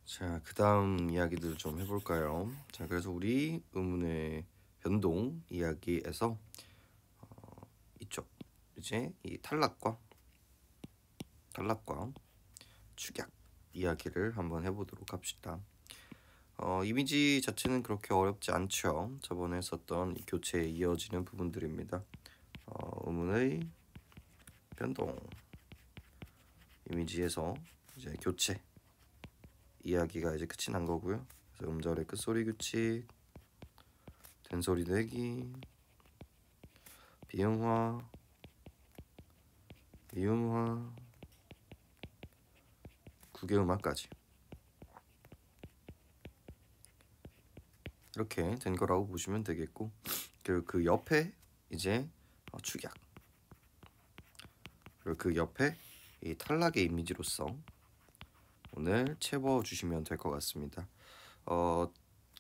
자, 그 다음 이야기들 좀 해볼까요? 자, 그래서 우리 의문의 변동 이야기에서 이쪽 이제 이 탈락과 축약 이야기를 한번 해보도록 합시다. 이미지 자체는 그렇게 어렵지 않죠. 저번에 했었던 이 교체에 이어지는 부분들입니다. 의문의 변동 이미지에서 이제 교체 이야기가 이제 끝이 난 거고요. 그래서 음절의 끝소리 규칙, 된소리 내기, 비음화, 미음화, 구개음화까지 이렇게 된 거라고 보시면 되겠고, 그리고 그 옆에 이제 축약, 그리고 그 옆에 이 탈락의 이미지로서 오늘 채워주시면 될 것 같습니다.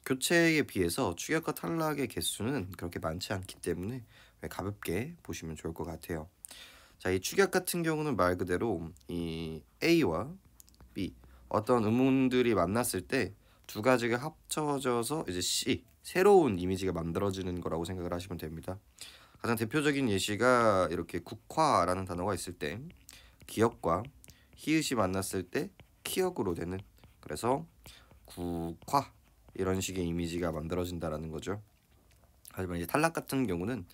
교체에 비해서 축약과 탈락의 개수는 그렇게 많지 않기 때문에 가볍게 보시면 좋을 것 같아요. 자, 이 축약 같은 경우는 말 그대로 이 A와 B 어떤 음운들이 만났을 때 두 가지가 합쳐져서 이제 C 새로운 이미지가 만들어지는 거라고 생각을 하시면 됩니다. 가장 대표적인 예시가 이렇게 국화라는 단어가 있을 때 기역과 히읗이 만났을 때 키역으로 되는, 그래서 국화 이런 식의 이미지가 만들어진다라는 거죠. 하지만 이제 탈락 같은 경우는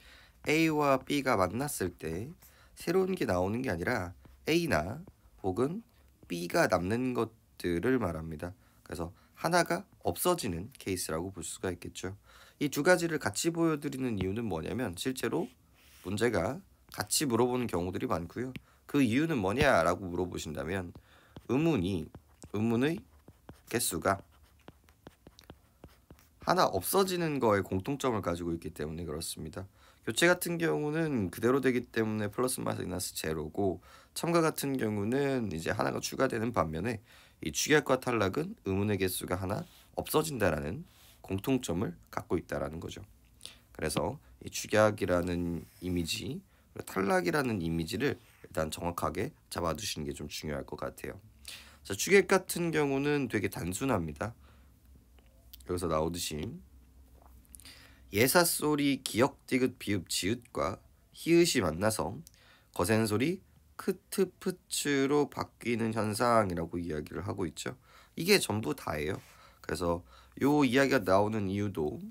A와 B가 만났을 때 새로운 게 나오는 게 아니라 A나 혹은 B가 남는 것들을 말합니다. 그래서 하나가 없어지는 케이스라고 볼 수가 있겠죠. 이 두 가지를 같이 보여드리는 이유는 뭐냐면 실제로 문제가 같이 물어보는 경우들이 많고요. 그 이유는 뭐냐라고 물어보신다면 의문의 개수가 하나 없어지는 거에 공통점을 가지고 있기 때문에 그렇습니다. 교체 같은 경우는 그대로 되기 때문에 플러스 마이너스 제로고, 첨가 같은 경우는 이제 하나가 추가되는 반면에 이 축약과 탈락은 의문의 개수가 하나 없어진다라는 공통점을 갖고 있다라는 거죠. 그래서 이 축약이라는 이미지, 탈락이라는 이미지를 일단 정확하게 잡아두시는 게 좀 중요할 것 같아요. 자, 축약 같은 경우는 되게 단순합니다. 여기서 나오듯이 예사소리 기역 디귿 비읍 지읒과 히읗이 만나서 거센소리 크트 프츠로 바뀌는 현상이라고 이야기를 하고 있죠. 이게 전부 다예요. 그래서 요 이야기가 나오는 이유도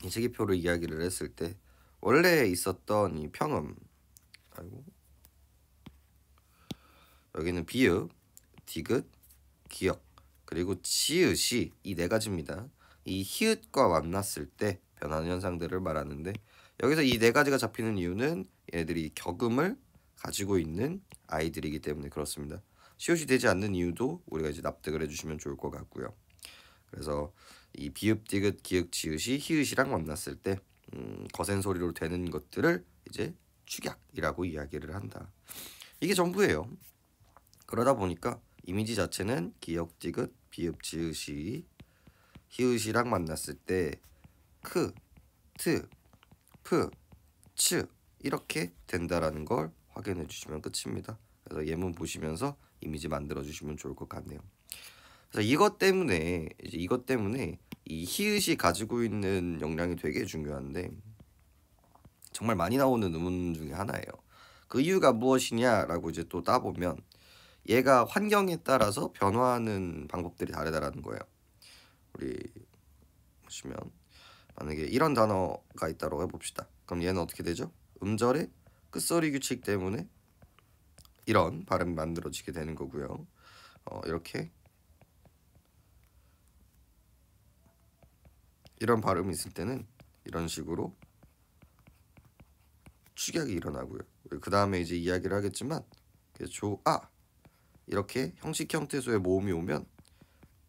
이 제기표를 이야기를 했을 때 원래 있었던 이 평음, 여기는 비읍, 디귿, 기역, 그리고 지읒이 이 네 가지입니다. 이 히읗과 만났을 때 변하는 현상들을 말하는데, 여기서 이 네 가지가 잡히는 이유는 얘네들이 격음을 가지고 있는 아이들이기 때문에 그렇습니다. 시옷이 되지 않는 이유도 우리가 이제 납득을 해주시면 좋을 것 같고요. 그래서 이 비읍, 디귿, 기역, 지읒이 히읗이랑 만났을 때 거센 소리로 되는 것들을 이제 축약이라고 이야기를 한다. 이게 전부예요. 그러다 보니까 이미지 자체는 기역, 디귿, 비읍, 지읒이 히읗이랑 만났을 때 크, 트, 프, 츠 이렇게 된다라는 걸 확인해 주시면 끝입니다. 그래서 예문 보시면서 이미지 만들어 주시면 좋을 것 같네요. 그래서 이것 때문에 이 히읗이 가지고 있는 역량이 되게 중요한데 정말 많이 나오는 의문 중에 하나예요. 그 이유가 무엇이냐라고 이제 또 따보면 얘가 환경에 따라서 변화하는 방법들이 다르다라는 거예요. 우리 보시면 만약에 이런 단어가 있다고 해봅시다. 그럼 얘는 어떻게 되죠? 음절의 끝소리 규칙 때문에 이런 발음이 만들어지게 되는 거고요. 이렇게 이런 발음이 있을 때는 이런 식으로 축약이 일어나고요. 그 다음에 이제 이야기를 하겠지만 조아 이렇게 형식 형태소의 모음이 오면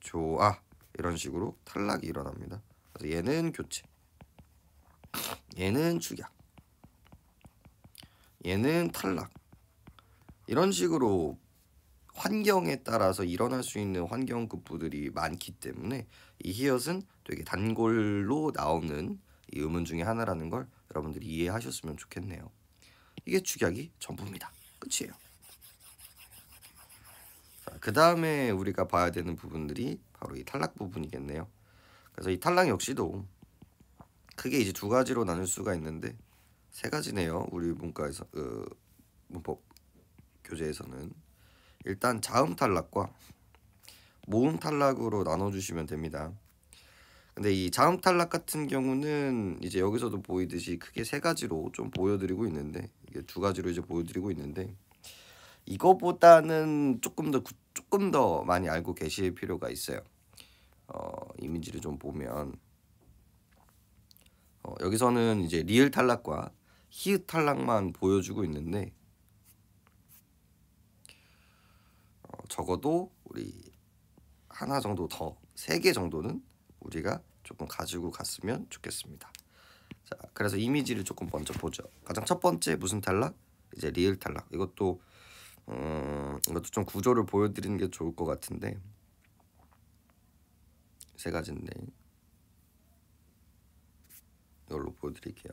조아 이런 식으로 탈락이 일어납니다. 그래서 얘는 교체, 얘는 축약, 얘는 탈락, 이런 식으로 환경에 따라서 일어날 수 있는 환경급부들이 많기 때문에 이 히읗은 되게 단골로 나오는 이 음운 중에 하나라는 걸 여러분들이 이해하셨으면 좋겠네요. 이게 축약이 전부입니다. 끝이에요. 자, 그 다음에 우리가 봐야 되는 부분들이 바로 이 탈락 부분이겠네요. 그래서 이 탈락 역시도 크게 이제 두 가지로 나눌 수가 있는데 세 가지네요. 우리 문과에서 문법 교재에서는 일단 자음 탈락과 모음 탈락으로 나눠주시면 됩니다. 근데 이 자음 탈락 같은 경우는 이제 여기서도 보이듯이 크게 세 가지로 좀 보여드리고 있는데 이게 두 가지로 이제 보여드리고 있는데 이거보다는 조금 더 많이 알고 계실 필요가 있어요. 이미지를 좀 보면 여기서는 이제 리을 탈락과 히읗 탈락만 보여주고 있는데 적어도 우리 하나 정도 더, 3개 정도는 우리가 조금 가지고 갔으면 좋겠습니다. 자, 그래서 이미지를 조금 먼저 보죠. 가장 첫 번째 무슨 탈락? 이제 리을 탈락. 이것도 좀 구조를 보여드리는 게 좋을 것 같은데 세 가지인데 이걸로 보여드릴게요.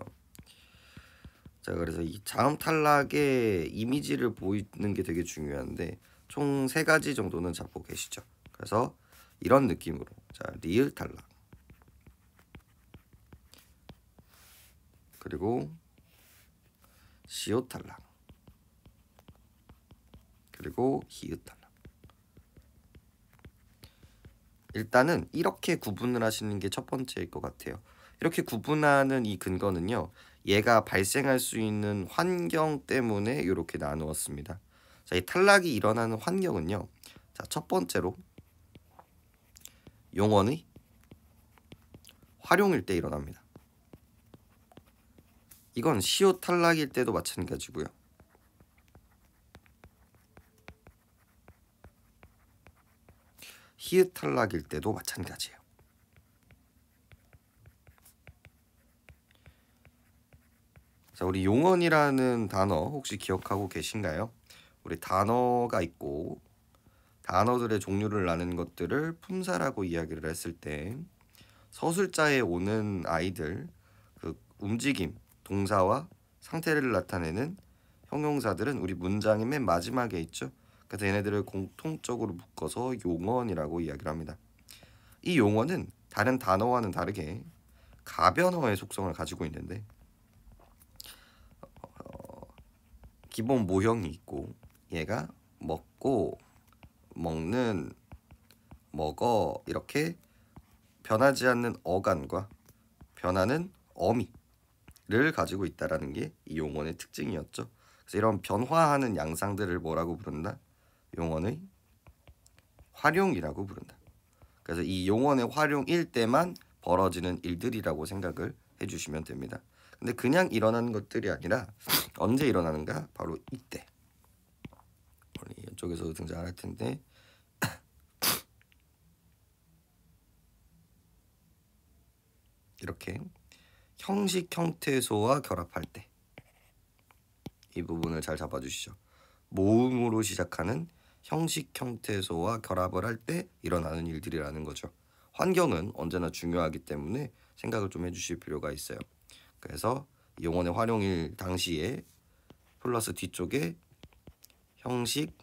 자, 그래서 이 자음 탈락의 이미지를 보이는 게 되게 중요한데 총 3가지 정도는 잡고 계시죠. 그래서 이런 느낌으로 자 리을 탈락 그리고 시옷 탈락 그리고 히읗 탈락. 일단은 이렇게 구분을 하시는 게 첫 번째일 것 같아요. 이렇게 구분하는 이 근거는요, 얘가 발생할 수 있는 환경 때문에 이렇게 나누었습니다. 자, 이 탈락이 일어나는 환경은요, 자, 첫 번째로 용언의 활용일 때 일어납니다. 이건 시옷 탈락일 때도 마찬가지고요. 히읗 탈락일 때도 마찬가지예요. 자, 우리 용언이라는 단어 혹시 기억하고 계신가요? 우리 단어가 있고 단어들의 종류를 나눈 것들을 품사라고 이야기를 했을 때 서술자에 오는 아이들 그 움직임, 동사와 상태를 나타내는 형용사들은 우리 문장의 맨 마지막에 있죠. 그래서 얘네들을 공통적으로 묶어서 용언이라고 이야기를 합니다. 이 용언은 다른 단어와는 다르게 가변어의 속성을 가지고 있는데 기본 모형이 있고 얘가 먹고 먹는 먹어 이렇게 변하지 않는 어간과 변하는 어미를 가지고 있다라는 게 이 용언의 특징이었죠. 그래서 이런 변화하는 양상들을 뭐라고 부른다? 용언의 활용이라고 부른다. 그래서 이 용언의 활용일 때만 벌어지는 일들이라고 생각을 해주시면 됩니다. 근데 그냥 일어나는 것들이 아니라 언제 일어나는가? 바로 이때. 우리 이쪽에서도 등장할 텐데 이렇게 형식 형태소와 결합할 때 이 부분을 잘 잡아주시죠. 모음으로 시작하는 형식 형태소와 결합을 할 때 일어나는 일들이라는 거죠. 환경은 언제나 중요하기 때문에 생각을 좀 해주실 필요가 있어요. 그래서 용언의 활용일 당시에 플러스 뒤쪽에 형식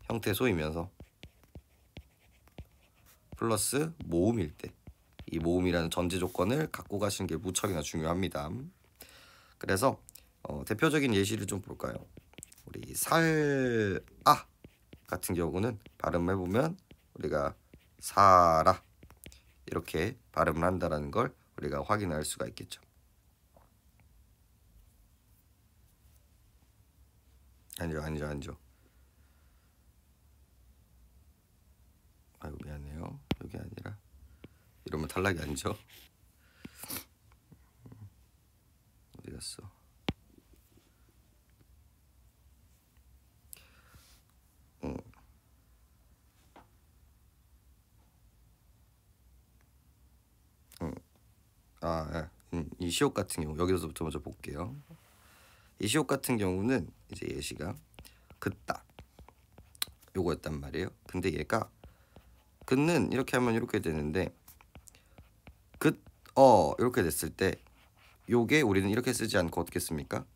형태소이면서 플러스 모음일 때 이 모음이라는 전제 조건을 갖고 가시는 게 무척이나 중요합니다. 그래서 대표적인 예시를 좀 볼까요? 우리 살아 같은 경우는 발음해 보면 우리가 사라 이렇게 발음을 한다라는 걸 우리가 확인할 수가 있겠죠. 아니죠. 아이고 미안해요. 여기 아니라 이러면 탈락이 아니죠. 어디 갔어? 이 시옷 같은 경우 여기서부터 먼저 볼게요. 이 시옷 같은 경우는 이제 예시가 그따 요거였단 말이에요. 근데 얘가 그는 이렇게 하면 이렇게 되는데 이렇게 됐을 때 요게 우리는 이렇게 쓰지 않고 어떻게 씁니까?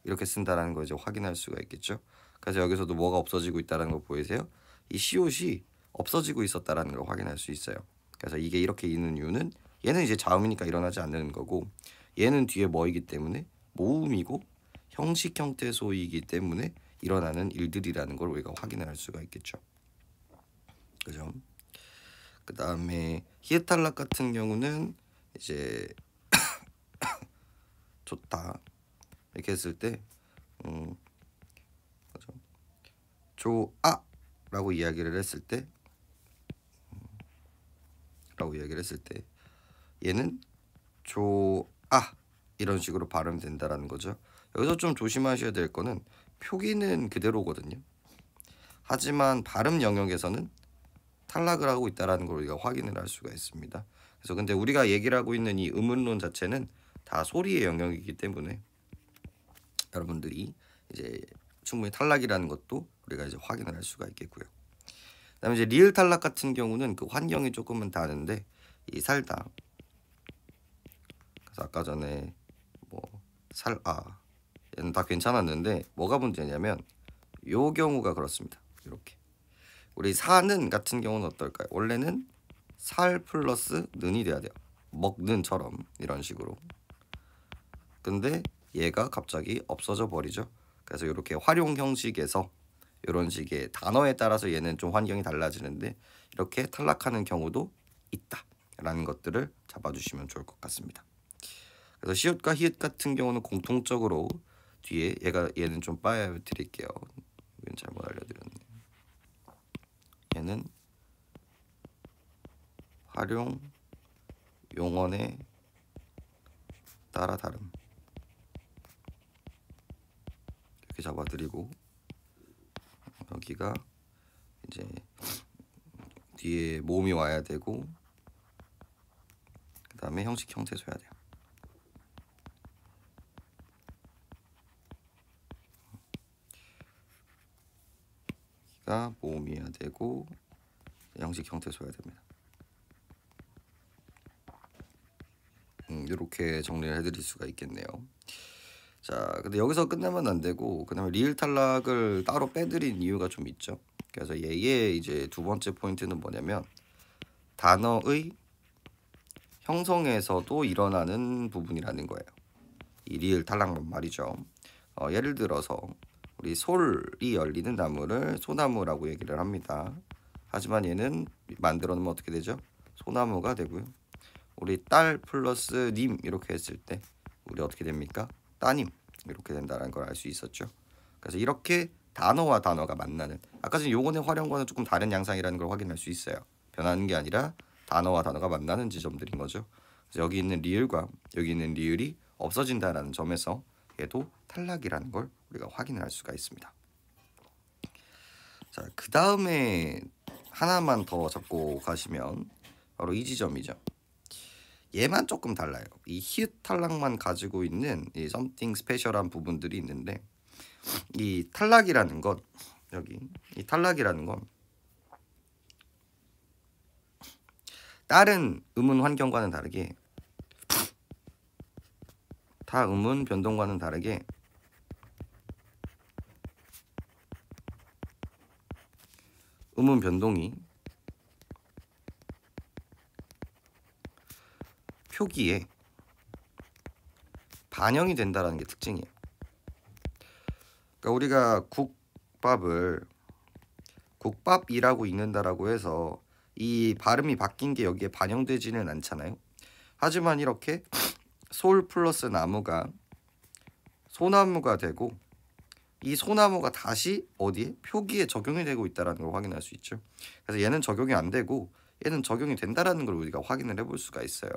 이렇게 쓴다라는 걸 이제 확인할 수가 있겠죠. 그래서 여기서도 뭐가 없어지고 있다는 거 보이세요? 이 시옷이 없어지고 있었다라는 걸 확인할 수 있어요. 그래서 이게 이렇게 있는 이유는 얘는 이제 자음이니까 일어나지 않는 거고 얘는 뒤에 뭐이기 때문에 모음이고 형식 형태 소이기 때문에 일어나는 일들이라는 걸 우리가 확인을 할 수가 있겠죠. 그죠? 그 다음에 히읗 탈락 같은 경우는 이제 좋다 이렇게 했을 때 그죠? 좋아라고 이야기를 했을 때 얘는 좋아 이런 식으로 발음된다라는 거죠. 여기서 좀 조심하셔야 될 거는 표기는 그대로거든요. 하지만 발음 영역에서는 탈락을 하고 있다라는 걸 우리가 확인을 할 수가 있습니다. 그래서 근데 우리가 얘기를 하고 있는 이 음운론 자체는 다 소리의 영역이기 때문에 여러분들이 이제 충분히 탈락이라는 것도 우리가 이제 확인을 할 수가 있겠고요. 그다음에 이제 리을 탈락 같은 경우는 그 환경이 조금은 다른데 이 살다. 그래서 아까 전에 뭐 얘는 다 괜찮았는데 뭐가 문제냐면 요 경우가 그렇습니다. 이렇게 우리 사는 같은 경우는 어떨까요? 원래는 살 플러스 는이 돼야 돼요. 먹는처럼 이런 식으로. 근데 얘가 갑자기 없어져 버리죠. 그래서 이렇게 활용 형식에서 이런 식의 단어에 따라서 얘는 좀 환경이 달라지는데 이렇게 탈락하는 경우도 있다라는 것들을 잡아주시면 좋을 것 같습니다. 그래서 시옷과 히읗 같은 경우는 공통적으로 뒤에 얘는 좀 빠여드릴게요. 이건 잘못 알려드렸네. 얘는 활용 용언에 따라 다름 이렇게 잡아드리고 여기가 이제 뒤에 모음이 와야 되고 그 다음에 형식 형태 줘야 돼요. 여기가 모음이어야 되고 형식 형태 줘야 됩니다. 이렇게 정리를 해드릴 수가 있겠네요. 자, 근데 여기서 끝나면 안 되고 그다음에 리을 탈락을 따로 빼드린 이유가 좀 있죠. 그래서 얘의 이제 두 번째 포인트는 뭐냐면 단어의 형성에서도 일어나는 부분이라는 거예요. 이 리을 탈락만 말이죠. 예를 들어서 우리 솔이 열리는 나무를 소나무라고 얘기를 합니다. 하지만 얘는 만들어 놓으면 어떻게 되죠? 소나무가 되고요. 우리 딸 플러스 님 이렇게 했을 때 우리 어떻게 됩니까? 따님 이렇게 된다는 걸 알 수 있었죠. 그래서 이렇게 단어와 단어가 만나는 아까 전 용언의 활용과는 조금 다른 양상이라는 걸 확인할 수 있어요. 변하는 게 아니라 단어와 단어가 만나는 지점들인 거죠. 그래서 여기 있는 리을과 여기 있는 리을이 없어진다라는 점에서 얘도 탈락이라는 걸 우리가 확인을 할 수가 있습니다. 자, 그 다음에 하나만 더 잡고 가시면 바로 이 지점이죠. 얘만 조금 달라요. 이 히읗 탈락만 가지고 있는 이 something special한 부분들이 있는데 이 탈락이라는 건 여기 이 탈락이라는 건 다른 음운 환경과는 다르게 타 음운 변동과는 다르게 음운 변동이 표기에 반영이 된다는 게 특징이에요. 그러니까 우리가 국밥을 국밥이라고 읽는다라고 해서 이 발음이 바뀐 게 여기에 반영되지는 않잖아요. 하지만 이렇게 솔 플러스 나무가 소나무가 되고 이 소나무가 다시 어디에 표기에 적용이 되고 있다는 걸 확인할 수 있죠. 그래서 얘는 적용이 안 되고 얘는 적용이 된다라는 걸 우리가 확인을 해볼 수가 있어요.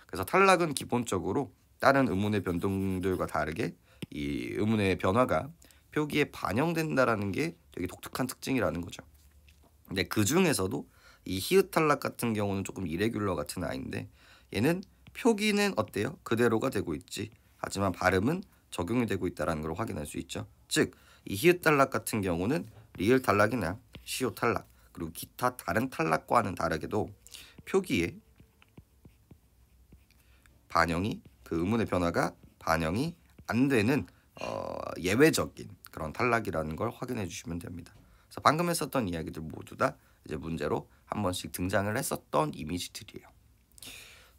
그래서 탈락은 기본적으로 다른 음운의 변동들과 다르게 이 음운의 변화가 표기에 반영된다라는 게 되게 독특한 특징이라는 거죠. 근데 그 중에서도 이 히읗 탈락 같은 경우는 조금 이레귤러 같은 아이인데 얘는 표기는 어때요? 그대로가 되고 있지. 하지만 발음은 적용이 되고 있다는 걸 확인할 수 있죠. 즉, 이 히읗 탈락 같은 경우는 리을 탈락이나 시옷 탈락 그리고 기타 다른 탈락과는 다르게도 표기에 반영이 그 음운의 변화가 반영이 안 되는 예외적인 그런 탈락이라는 걸 확인해 주시면 됩니다. 그래서 방금 했었던 이야기들 모두 다 이제 문제로 한 번씩 등장을 했었던 이미지들이에요.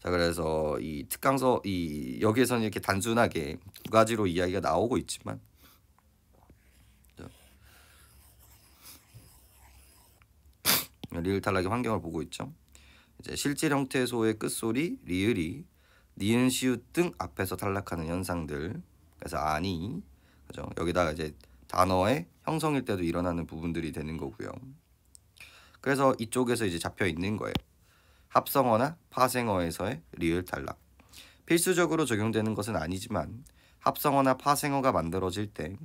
자, 그래서 이 특강서 여기에서는 이렇게 단순하게 두 가지로 이야기가 나오고 있지만 리을 탈락의 환경을 보고 있죠. 이제 실질 형태의 소의 끝소리 리을이 니은 시읒 등 앞에서 탈락하는 현상들. 그래서 아니, 그죠? 여기다가 이제 단어의 형성일 때도 일어나는 부분들이 되는 거고요. 그래서 이쪽에서 이제 잡혀 있는 거예요. 합성어나 파생어에서의 리을 탈락. 필수적으로 적용되는 것은 아니지만 합성어나 파생어가 만들어질 때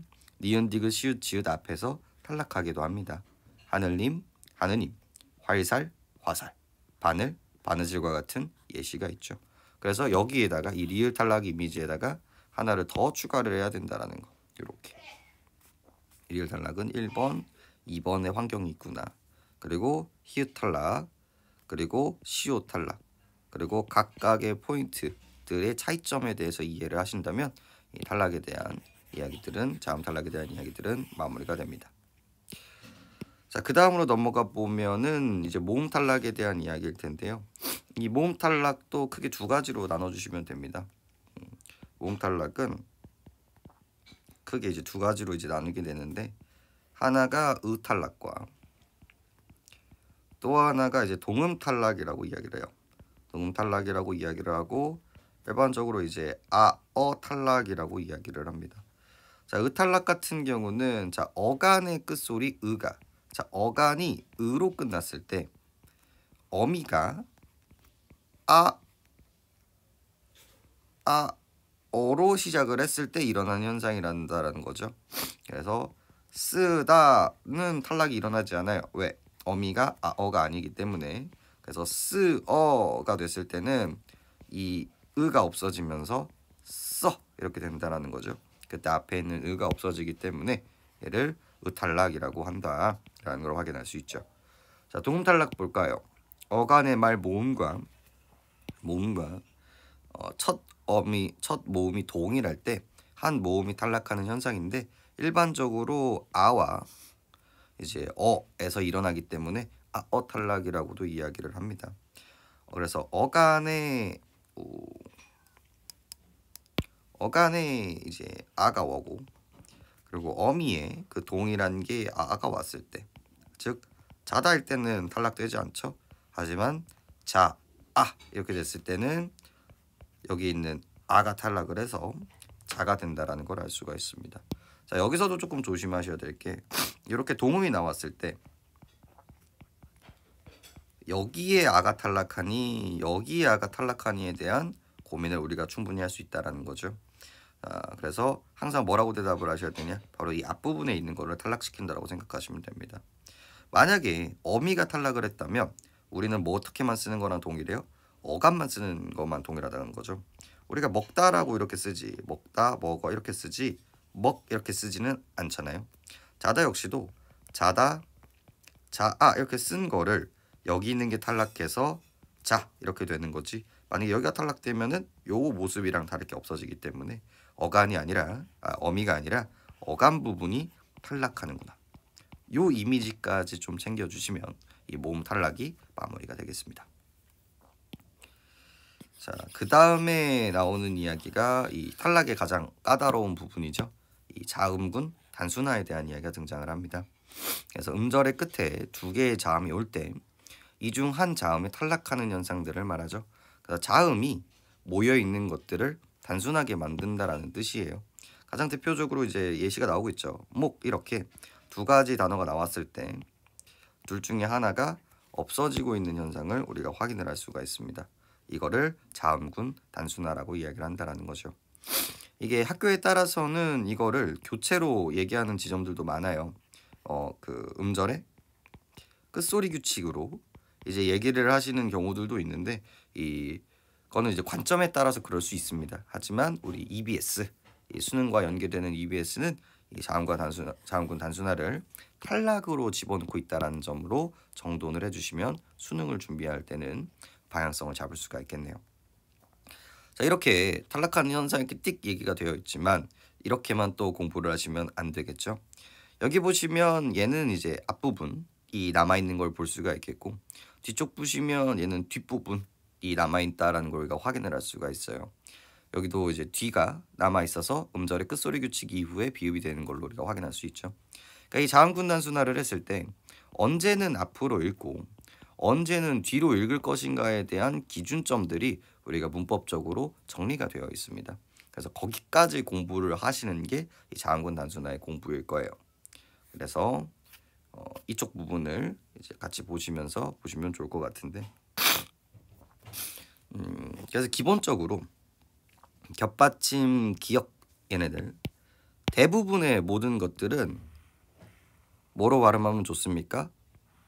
니은 디귿 시읒 지읒 앞에서 탈락하기도 합니다. 하늘님, 하느님, 활살, 화살, 바늘, 바느질과 같은 예시가 있죠. 그래서 여기에다가 이 리을 탈락 이미지에다가 하나를 더 추가를 해야 된다라는 거. 이렇게 리을 탈락은 1번, 2번의 환경이 있구나. 그리고 히읗 탈락, 그리고 시옷 탈락, 그리고 각각의 포인트들의 차이점에 대해서 이해를 하신다면 이 탈락에 대한 이야기들은 자음 탈락에 대한 이야기들은 마무리가 됩니다. 자, 그 다음으로 넘어가 보면은 이제 모음 탈락에 대한 이야기일 텐데요. 이 모음 탈락도 크게 두 가지로 나눠주시면 됩니다. 모음 탈락은 크게 이제 두 가지로 이제 나누게 되는데 하나가 의 탈락과 또 하나가 이제 동음 탈락이라고 이야기를 해요. 동음 탈락이라고 이야기를 하고 일반적으로 이제 어 탈락이라고 이야기를 합니다. 자, 의 탈락 같은 경우는 자, 어간의 끝소리 의가 자, 어간이 의로 끝났을 때 어미가 어로 시작을 했을 때 일어나는 현상이란다라는 거죠. 그래서 쓰다는 탈락이 일어나지 않아요. 왜? 어미가 어가 아니기 때문에. 그래서 쓰어가 됐을 때는 이 의가 없어지면서 써 이렇게 된다라는 거죠. 그때 앞에 있는 의가 없어지기 때문에 얘를 의탈락이라고 한다라는 걸 확인할 수 있죠. 자, 동음 탈락 볼까요? 어간의 말 모음과 첫 모음이 동일할 때 한 모음이 탈락하는 현상인데 일반적으로 아와 이제 어에서 일어나기 때문에 어 탈락이라고도 이야기를 합니다. 그래서 어간에 이제 아가 오고 그리고 어미에 그 동일한 게 아가 왔을 때, 즉 자다일 때는 탈락되지 않죠. 하지만 이렇게 됐을 때는 여기 있는 아가 탈락을 해서 자가 된다라는 걸 알 수가 있습니다. 자, 여기서도 조금 조심하셔야 될 게 이렇게 동음이 나왔을 때 여기에 아가 탈락하니 여기에 아가 탈락하니에 대한 고민을 우리가 충분히 할 수 있다라는 거죠. 그래서 항상 뭐라고 대답을 하셔야 되냐? 바로 이 앞부분에 있는 거를 탈락시킨다라고 생각하시면 됩니다. 만약에 어미가 탈락을 했다면 우리는 뭐 어떻게만 쓰는 거랑 동일해요? 어감만 쓰는 것만 동일하다는 거죠. 우리가 먹다라고 이렇게 쓰지, 먹다, 먹어 이렇게 쓰지, 먹 이렇게 쓰지는 않잖아요. 자다 역시도 자다, 이렇게 쓴 거를 여기 있는 게 탈락해서 자 이렇게 되는 거지. 만약에 여기가 탈락되면은 요 모습이랑 다르게 없어지기 때문에 어간이 아니라 어미가 아니라 어간 부분이 탈락하는구나. 요 이미지까지 좀 챙겨주시면 이 모음 탈락이 마무리가 되겠습니다. 자, 그 다음에 나오는 이야기가 이 탈락의 가장 까다로운 부분이죠. 이 자음군 단순화에 대한 이야기가 등장을 합니다. 그래서 음절의 끝에 두 개의 자음이 올 때 이 중 한 자음이 탈락하는 현상들을 말하죠. 그래서 자음이 모여 있는 것들을 단순하게 만든다라는 뜻이에요. 가장 대표적으로 이제 예시가 나오고 있죠. 목 이렇게 두 가지 단어가 나왔을 때 둘 중에 하나가 없어지고 있는 현상을 우리가 확인을 할 수가 있습니다. 이거를 자음군 단순화라고 이야기를 한다라는 거죠. 이게 학교에 따라서는 이거를 교체로 얘기하는 지점들도 많아요. 그 음절의 끝소리 규칙으로 이제 얘기를 하시는 경우들도 있는데 이거는 이제 관점에 따라서 그럴 수 있습니다. 하지만 우리 EBS 이 수능과 연계되는 EBS는 이 자음군 단순화를 탈락으로 집어넣고 있다라는 점으로 정돈을 해주시면 수능을 준비할 때는 방향성을 잡을 수가 있겠네요. 자, 이렇게 탈락하는 현상이 띡 얘기가 되어 있지만 이렇게만 또 공부를 하시면 안 되겠죠. 여기 보시면 얘는 이제 앞부분이 남아있는 걸 볼 수가 있겠고, 뒤쪽 보시면 얘는 뒷부분이 남아있다라는 걸 우리가 확인을 할 수가 있어요. 여기도 이제 뒤가 남아있어서 음절의 끝소리 규칙 이후에 비읍이 되는 걸로 우리가 확인할 수 있죠. 그러니까 이 자음군 단순화를 했을 때 언제는 앞으로 읽고 언제는 뒤로 읽을 것인가에 대한 기준점들이 우리가 문법적으로 정리가 되어 있습니다. 그래서 거기까지 공부를 하시는 게 이 자음군 단순화의 공부일 거예요. 그래서 이쪽 부분을 이제 같이 보시면서 보시면 좋을 것 같은데, 그래서 기본적으로 겹받침, 기역 얘네들 대부분의 모든 것들은 뭐로 발음하면 좋습니까?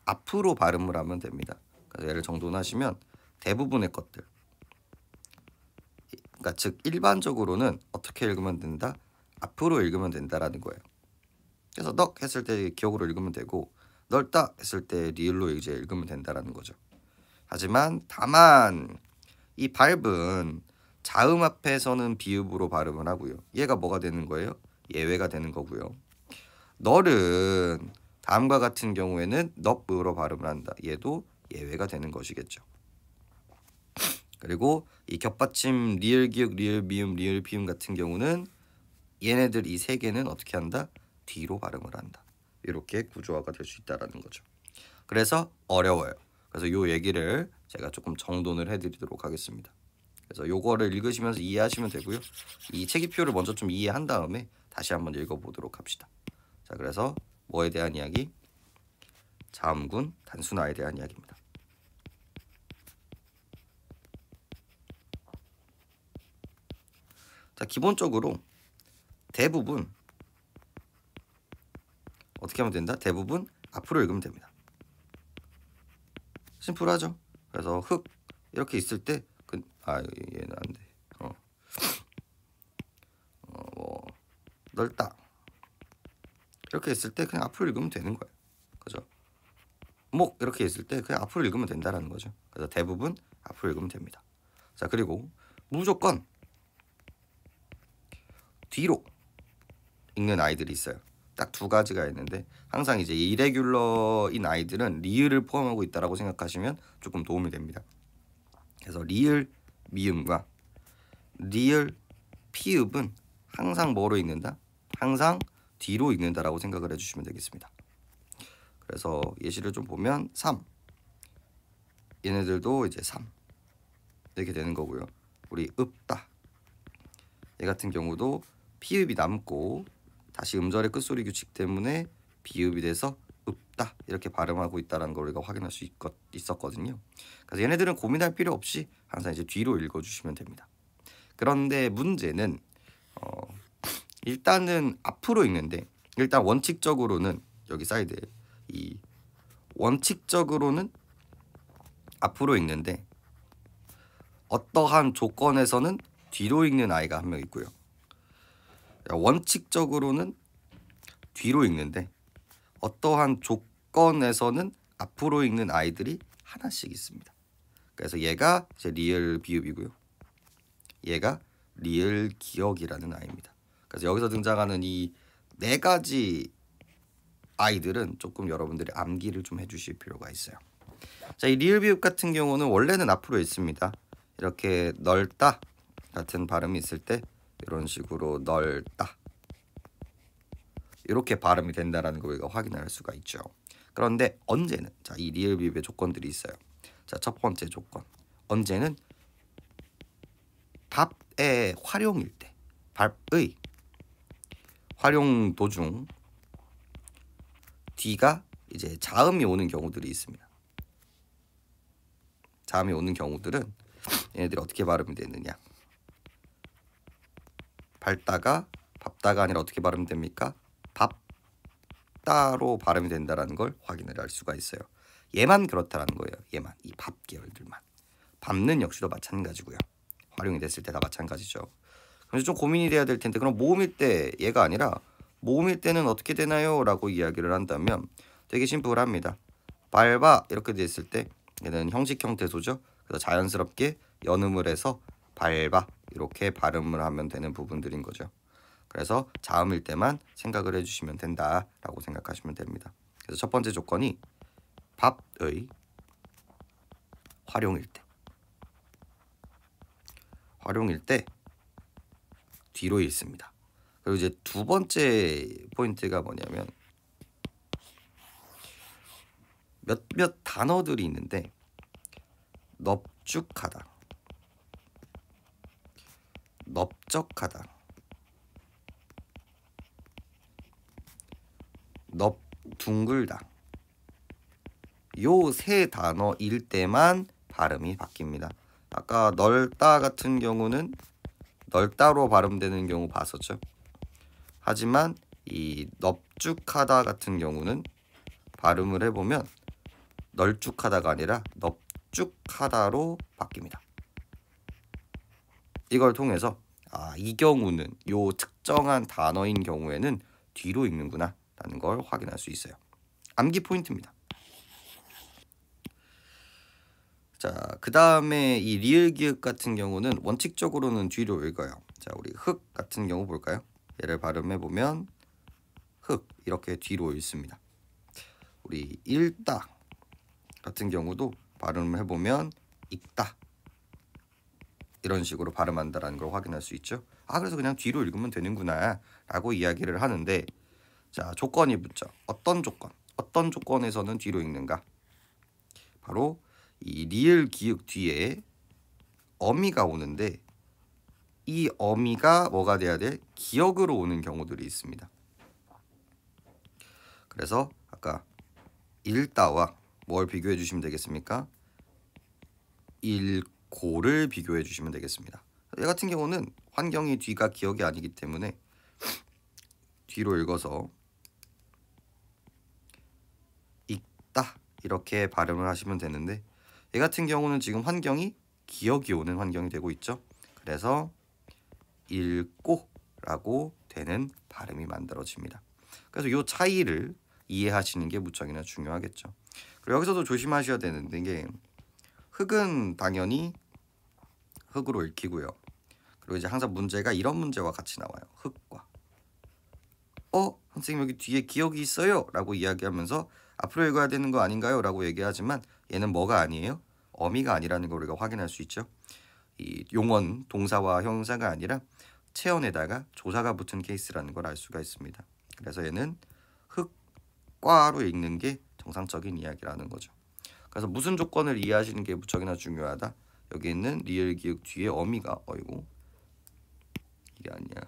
앞으로 발음을 하면 됩니다. 그래서 얘를 정돈하시면 대부분의 것들, 그러니까 즉 일반적으로는 어떻게 읽으면 된다? 앞으로 읽으면 된다라는 거예요. 그래서 넉 했을 때 기역으로 읽으면 되고, 넓다 했을 때 리을로 이제 읽으면 된다라는 거죠. 하지만 다만 이 발음은 자음 앞에서는 비읍으로 발음을 하고요. 얘가 뭐가 되는 거예요? 예외가 되는 거고요. 널은 다음과 같은 경우에는 넙으로 발음을 한다. 얘도 예외가 되는 것이겠죠. 그리고 이 겹받침 리을 기역, 리을 미음, 리을 피음 같은 경우는 얘네들 이 세 개는 어떻게 한다? 뒤로 발음을 한다. 이렇게 구조화가 될 수 있다라는 거죠. 그래서 어려워요. 그래서 요 얘기를 제가 조금 정돈을 해드리도록 하겠습니다. 그래서 요거를 읽으시면서 이해하시면 되고요. 이 체기표를 먼저 좀 이해한 다음에 다시 한번 읽어보도록 합시다. 자, 그래서 뭐에 대한 이야기? 자음군 단순화에 대한 이야기입니다. 자, 기본적으로 대부분 어떻게 하면 된다? 대부분 앞으로 읽으면 됩니다. 심플하죠? 그래서 흑 이렇게 있을 때 얘는 안 돼. 넓다 이렇게 있을 때 그냥 앞으로 읽으면 되는 거예요. 그죠? 목 이렇게 있을 때 그냥 앞으로 읽으면 된다라는 거죠. 그래서 대부분 앞으로 읽으면 됩니다. 자, 그리고 무조건 뒤로 읽는 아이들이 있어요. 딱 두 가지가 있는데 항상 이제 이레귤러인 아이들은 리을을 포함하고 있다라고 생각하시면 조금 도움이 됩니다. 그래서 리을 미음과 리을 피읍은 항상 뭐로 읽는다? 항상 뒤로 읽는다라고 생각을 해주시면 되겠습니다. 그래서 예시를 좀 보면 3 얘네들도 이제 3 이렇게 되는 거고요. 우리 읍다 얘 같은 경우도 피읍이 남고 다시 음절의 끝소리 규칙 때문에 비읍이 돼서 읍다 이렇게 발음하고 있다는 걸 우리가 확인할 수 있었거든요. 그래서 얘네들은 고민할 필요 없이 항상 이제 뒤로 읽어주시면 됩니다. 그런데 문제는 일단은 앞으로 읽는데, 일단 원칙적으로는 여기 사이드에 이 원칙적으로는 앞으로 읽는데 어떠한 조건에서는 뒤로 읽는 아이가 한 명 있고요. 원칙적으로는 뒤로 읽는데 어떠한 조건에서는 앞으로 읽는 아이들이 하나씩 있습니다. 그래서 얘가 이제 리을 비읍이고요. 얘가 리을 기역이라는 아이입니다. 그래서 여기서 등장하는 이 네 가지 아이들은 조금 여러분들이 암기를 좀 해주실 필요가 있어요. 자, 이 리을 비읍 같은 경우는 원래는 앞으로 있습니다. 이렇게 넓다 같은 발음이 있을 때 이런 식으로 넓다 이렇게 발음이 된다라는 걸 우리가 확인할 수가 있죠. 그런데 언제는 자, 이 리을 비읍의 조건들이 있어요. 자, 첫 번째 조건 언제는 밥의 활용일 때, 밥의 활용 도중 뒤가 이제 자음이 오는 경우들이 있습니다. 자음이 오는 경우들은 얘네들이 어떻게 발음이 되느냐? 밟다가 밥다가 아니라 어떻게 발음됩니까? 밥다로 발음이 된다라는 걸 확인을 할 수가 있어요. 얘만 그렇다라는 거예요. 얘만 이 밥 계열들만. 밥는 역시도 마찬가지고요. 활용이 됐을 때 다 마찬가지죠. 그래서 좀 고민이 돼야 될 텐데, 그럼 모음일 때 얘가 아니라 모음일 때는 어떻게 되나요? 라고 이야기를 한다면 되게 심플합니다. 밟아 이렇게 됐을 때 얘는 형식 형태소죠. 그래서 자연스럽게 연음을 해서 밟아 이렇게 발음을 하면 되는 부분들인 거죠. 그래서 자음일 때만 생각을 해주시면 된다라고 생각하시면 됩니다. 그래서 첫 번째 조건이 밥의 활용일 때 뒤로 읽습니다. 그리고 이제 두 번째 포인트가 뭐냐면 몇몇 단어들이 있는데 넙죽하다, 넓적하다, 둥글다 요 세 단어일 때만 발음이 바뀝니다. 아까 넓다 같은 경우는 넓다로 발음되는 경우 봤었죠. 하지만 이 넙죽하다 같은 경우는 발음을 해보면 널쭉하다가 아니라 넙죽하다로 바뀝니다. 이걸 통해서 이 경우는 요 특정한 단어인 경우에는 뒤로 읽는구나 라는 걸 확인할 수 있어요. 암기 포인트입니다. 자, 그 다음에 이 리을 기역 같은 경우는 원칙적으로는 뒤로 읽어요. 자, 우리 흑 같은 경우 볼까요? 얘를 발음해 보면 흑 이렇게 뒤로 읽습니다. 우리 읽다 같은 경우도 발음을 해보면 읽다 이런 식으로 발음한다라는 걸 확인할 수 있죠. 그래서 그냥 뒤로 읽으면 되는구나 라고 이야기를 하는데, 자, 조건이 붙죠. 어떤 조건에서는 뒤로 읽는가? 바로 이 리을 기역 뒤에 어미가 오는데 이 어미가 뭐가 돼야 돼? 기역으로 오는 경우들이 있습니다. 그래서 아까 읽다와 뭘 비교해 주시면 되겠습니까? 읽고를 비교해 주시면 되겠습니다. 얘 같은 경우는 환경이 뒤가 기역이 아니기 때문에 뒤로 읽어서 읽다 이렇게 발음을 하시면 되는데, 얘 같은 경우는 지금 환경이 기역이 오는 환경이 되고 있죠. 그래서 읽고라고 되는 발음이 만들어집니다. 그래서 이 차이를 이해하시는 게 무척이나 중요하겠죠. 그리고 여기서도 조심하셔야 되는 게 흑은 당연히 흑으로 읽히고요. 그리고 이제 항상 문제가 이런 문제와 같이 나와요. 흑과 선생님 여기 뒤에 기역이 있어요 라고 이야기하면서 앞으로 읽어야 되는 거 아닌가요? 라고 얘기하지만 얘는 뭐가 아니에요? 어미가 아니라는 걸 우리가 확인할 수 있죠. 이 용언 동사와 형용사가 아니라 체언에다가 조사가 붙은 케이스라는 걸 알 수가 있습니다. 그래서 얘는 흑과로 읽는 게 정상적인 이야기라는 거죠. 그래서 무슨 조건을 이해하시는 게 무척이나 중요하다. 여기 있는 리을 기역 뒤에 어미가 이게 아니야.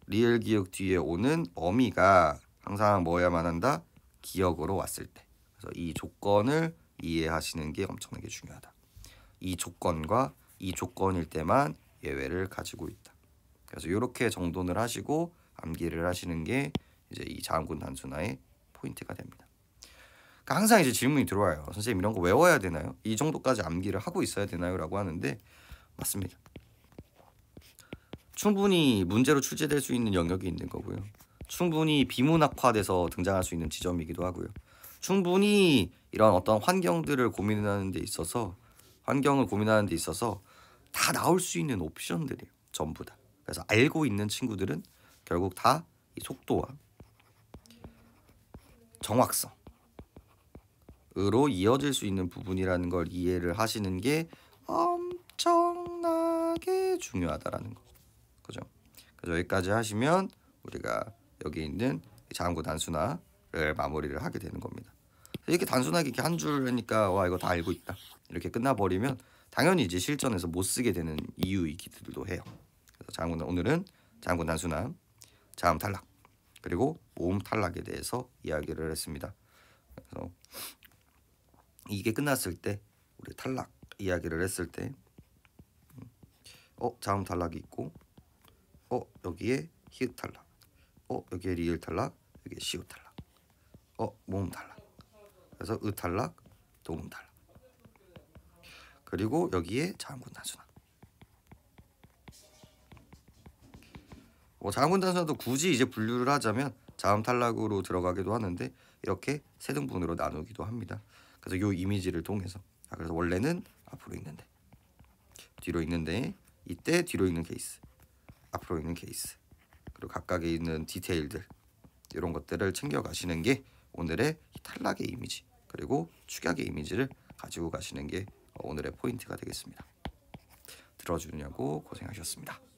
리을 기역 뒤에 오는 어미가 항상 뭐야만 한다? 기역으로 왔을 때. 그래서 이 조건을 이해하시는 게 엄청나게 중요하다. 이 조건과 이 조건일 때만 예외를 가지고 있다. 그래서 이렇게 정돈을 하시고 암기를 하시는 게 이제 이 자음군 단순화의 포인트가 됩니다. 그러니까 항상 이제 질문이 들어와요. 선생님 이런 거 외워야 되나요? 이 정도까지 암기를 하고 있어야 되나요? 라고 하는데 맞습니다. 충분히 문제로 출제될 수 있는 영역이 있는 거고요. 충분히 비문학화돼서 등장할 수 있는 지점이기도 하고요. 충분히 이런 어떤 환경을 고민하는 데 있어서 다 나올 수 있는 옵션들이에요. 전부 다. 그래서 알고 있는 친구들은 결국 다 이 속도와 정확성으로 이어질 수 있는 부분이라는 걸 이해를 하시는 게 엄청나게 중요하다라는 거. 그죠? 그래서 여기까지 하시면 우리가 여기 있는 자음구 단순화를 마무리를 하게 되는 겁니다. 이렇게 단순하게 이렇게 한 줄 하니까 이거 다 알고 있다 이렇게 끝나버리면 당연히 이제 실전에서 못 쓰게 되는 이유이기도 해요. 그래서 오늘은 자음구 단순화, 자음 탈락, 그리고 모음 탈락에 대해서 이야기를 했습니다. 그래서 이게 끝났을 때 우리 탈락 이야기를 했을 때 자음 탈락이 있고 여기에 히읗 탈락, 여기에 리을 탈락, 여기에 시옷 탈락, 모음 탈락. 그래서 으 탈락, 도음 탈락. 그리고 여기에 자음군 단순화. 자음군 단순화도 굳이 이제 분류를 하자면 자음 탈락으로 들어가기도 하는데 이렇게 세 등분으로 나누기도 합니다. 그래서 요 이미지를 통해서 그래서 원래는 앞으로 읽는데 뒤로 읽는데 이때 뒤로 읽는 케이스, 앞으로 읽는 케이스 그리고 각각에 있는 디테일들 이런 것들을 챙겨 가시는 게 오늘의 탈락의 이미지 그리고 축약의 이미지를 가지고 가시는 게 오늘의 포인트가 되겠습니다. 들어주느냐고 고생하셨습니다.